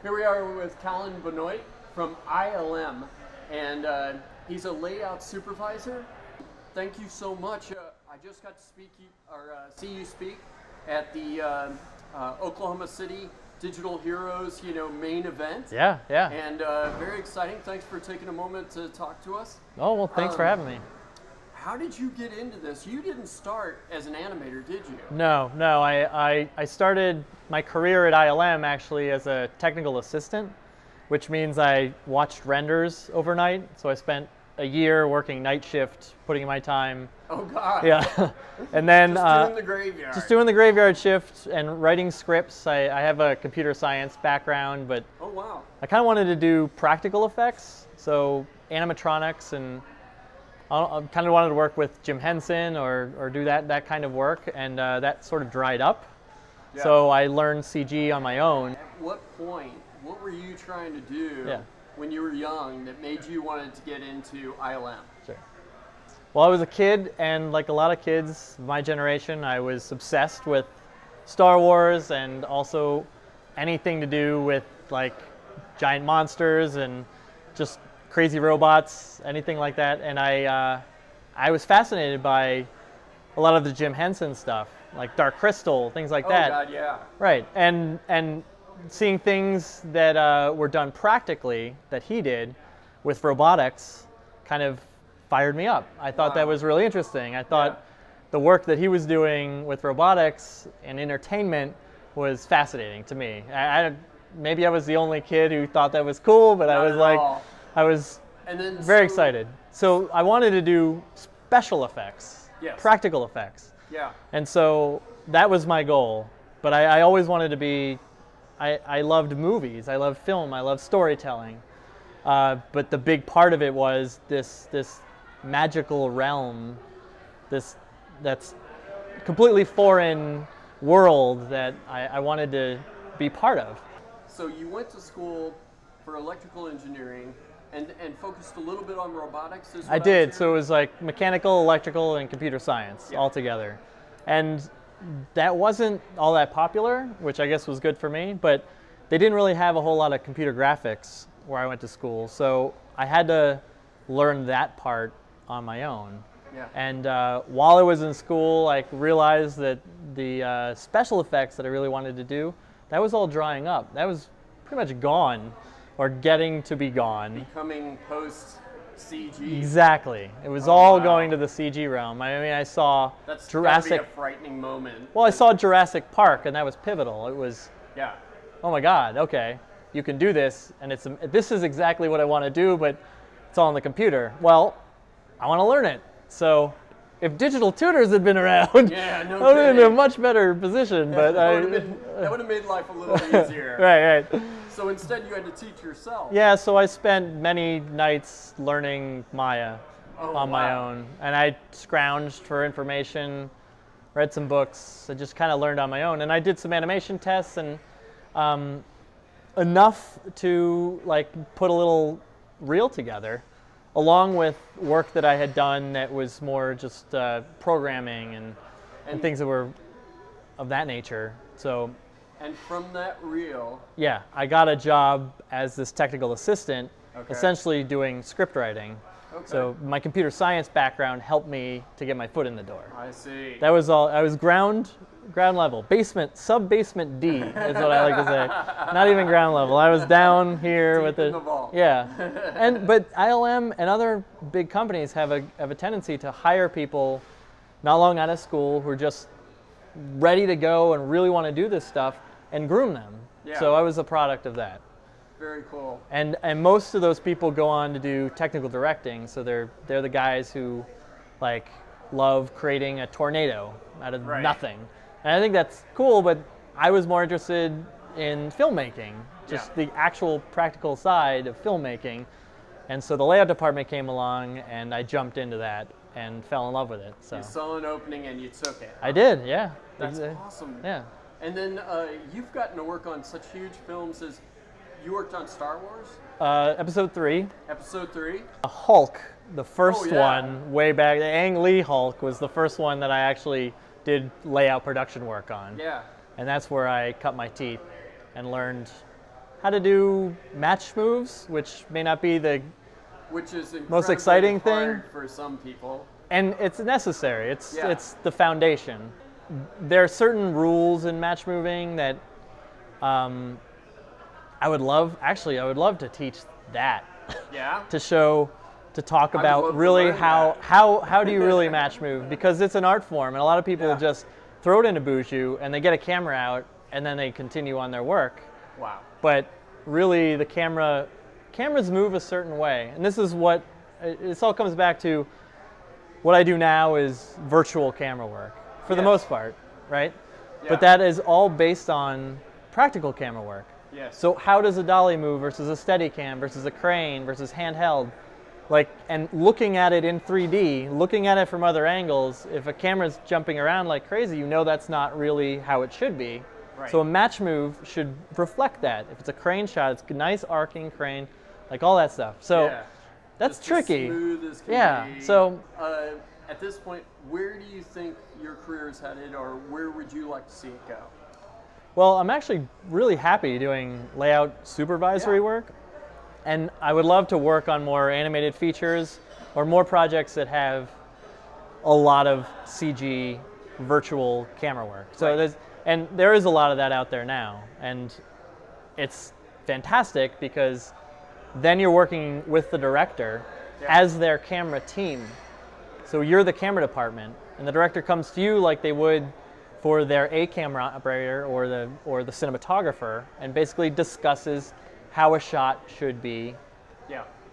Here we are with Colin Benoit from ILM, and he's a layout supervisor. Thank you so much. I just got to see you speak at the Oklahoma City Digital Heroes, main event. Yeah. And very exciting. Thanks for taking a moment to talk to us. Oh, well, thanks for having me. How did you get into this? You didn't start as an animator, did you? No. I started my career at ILM actually as a technical assistant, which means I watched renders overnight. So I spent a year working night shift, putting in my time. Oh, God. Yeah. And then just doing the graveyard. Just doing the graveyard shift and writing scripts. I have a computer science background, but oh, wow. I kind of wanted to do practical effects, so animatronics, and I kind of wanted to work with Jim Henson or do that kind of work, and that sort of dried up. Yeah. So I learned CG on my own. At what point, what were you trying to do when you were young that made you wanted to get into ILM? Sure. Well, I was a kid, and like a lot of kids of my generation, I was obsessed with Star Wars and also anything to do with like giant monsters and just crazy robots, anything like that. And I was fascinated by a lot of the Jim Henson stuff, like Dark Crystal, things like that. Oh, God, yeah. Right, and seeing things that were done practically that he did with robotics kind of fired me up. I thought that was really interesting. I thought the work that he was doing with robotics and entertainment was fascinating to me. Maybe I was the only kid who thought that was cool, but I was very excited. So I wanted to do special effects, practical effects. Yeah. And so that was my goal. But I always wanted to be, I loved movies, I loved film, I loved storytelling. But the big part of it was this magical realm, that's completely foreign world that I wanted to be part of. So you went to school for electrical engineering and focused a little bit on robotics as well? I did. So it was like mechanical, electrical, and computer science all together. And that wasn't all that popular, which I guess was good for me, but they didn't really have a whole lot of computer graphics where I went to school. So I had to learn that part on my own. Yeah. And while I was in school, I realized that the special effects that I really wanted to do, that was all drying up. That was pretty much gone, or getting to be gone. Becoming post-CG. Exactly. It was all going to the CG realm. I mean, I saw Jurassic. That's gotta be a frightening moment. Well, I saw Jurassic Park, and that was pivotal. It was, yeah. Oh my God, okay, you can do this, and this is exactly what I want to do, but it's all on the computer. Well, I want to learn it. So if digital tutors had been around, I would have been in a much better position. But that would have made life a little easier. Right. So instead, you had to teach yourself. Yeah. So I spent many nights learning Maya on my own, and I scrounged for information, read some books. I just kind of learned on my own, and I did some animation tests and enough to like put a little reel together, along with work that I had done that was more just programming and things that were of that nature. So, and from that reel, yeah, I got a job as this technical assistant, essentially doing script writing. Okay. So my computer science background helped me to get my foot in the door. I see. That was all. I was ground level, sub-basement D is what I like to say. Not even ground level. I was down here with the vault. Yeah. But ILM and other big companies have a tendency to hire people not long out of school who are just ready to go and really want to do this stuff and groom them. Yeah. So I was a product of that. Very cool. And most of those people go on to do technical directing, so they're the guys who like love creating a tornado out of nothing. And I think that's cool, but I was more interested in filmmaking, just the actual practical side of filmmaking. And so the layout department came along, and I jumped into that and fell in love with it. So you saw an opening and you took it. I did, yeah. That's awesome. Yeah. And then you've gotten to work on such huge films as, you worked on Star Wars? Episode 3. Episode 3? Hulk, the first one, way back. The Ang Lee Hulk was the first one that I actually did layout production work on. Yeah. And that's where I cut my teeth and learned how to do match moves, which may not be the Which is most exciting hard thing for some people. And it's necessary. It's the foundation. There are certain rules in match moving that I would love to teach that. Yeah. to talk about really how do you really match move, because it's an art form and a lot of people just throw it into Buju and they get a camera out and then they continue on their work. Wow. But really the cameras move a certain way, and this all comes back to what I do now is virtual camera work for the most part, right? Yeah. But that is all based on practical camera work. Yes. So how does a dolly move versus a Steadicam versus a crane versus handheld? And looking at it in 3D, looking at it from other angles, if a camera's jumping around like crazy, you know that's not really how it should be. Right. So a match move should reflect that. If it's a crane shot, it's a nice arcing crane, like all that stuff. So that's tricky. As smooth as can be. So at this point, where do you think your career is headed, or where would you like to see it go? Well, I'm actually really happy doing layout supervisory work, and I would love to work on more animated features or more projects that have a lot of CG virtual camera work. So there is a lot of that out there now, and it's fantastic because then you're working with the director as their camera team. So you're the camera department, and the director comes to you like they would for their camera operator or the cinematographer, and basically discusses how a shot should be,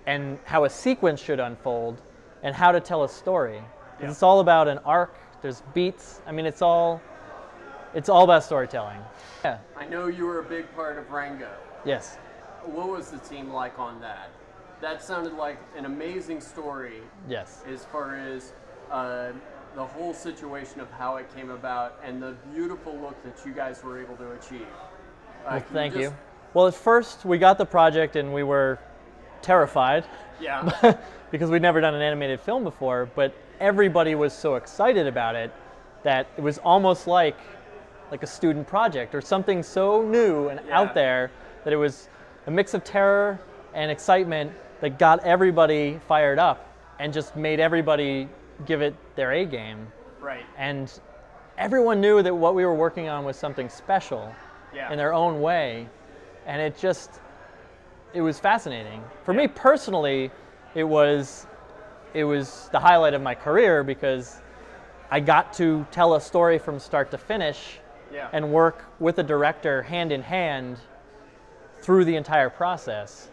and how a sequence should unfold, and how to tell a story. It's all about an arc. There's beats. I mean, it's all about storytelling. Yeah. I know you were a big part of Rango. Yes. What was the team like on that? That sounded like an amazing story. Yes. As far as the whole situation of how it came about and the beautiful look that you guys were able to achieve. Well, thank you. Well, at first we got the project and we were terrified. Yeah. Because we'd never done an animated film before, but everybody was so excited about it that it was almost like a student project or something so new and out there that it was a mix of terror and excitement that got everybody fired up and just made everybody give it their A game. Right. And everyone knew that what we were working on was something special in their own way. And it was fascinating. For me personally, it was the highlight of my career because I got to tell a story from start to finish and work with a director hand in hand through the entire process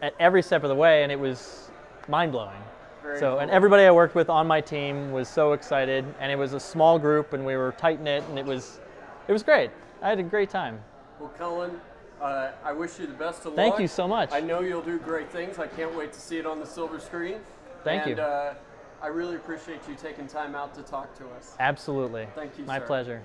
at every step of the way, and it was mind-blowing. Cool. And everybody I worked with on my team was so excited, and it was a small group, and we were tight-knit, and it was great. I had a great time. Well, Colin, I wish you the best of luck. Thank you so much. I know you'll do great things. I can't wait to see it on the silver screen. Thank you. And I really appreciate you taking time out to talk to us. Absolutely. Thank you, My sir. pleasure.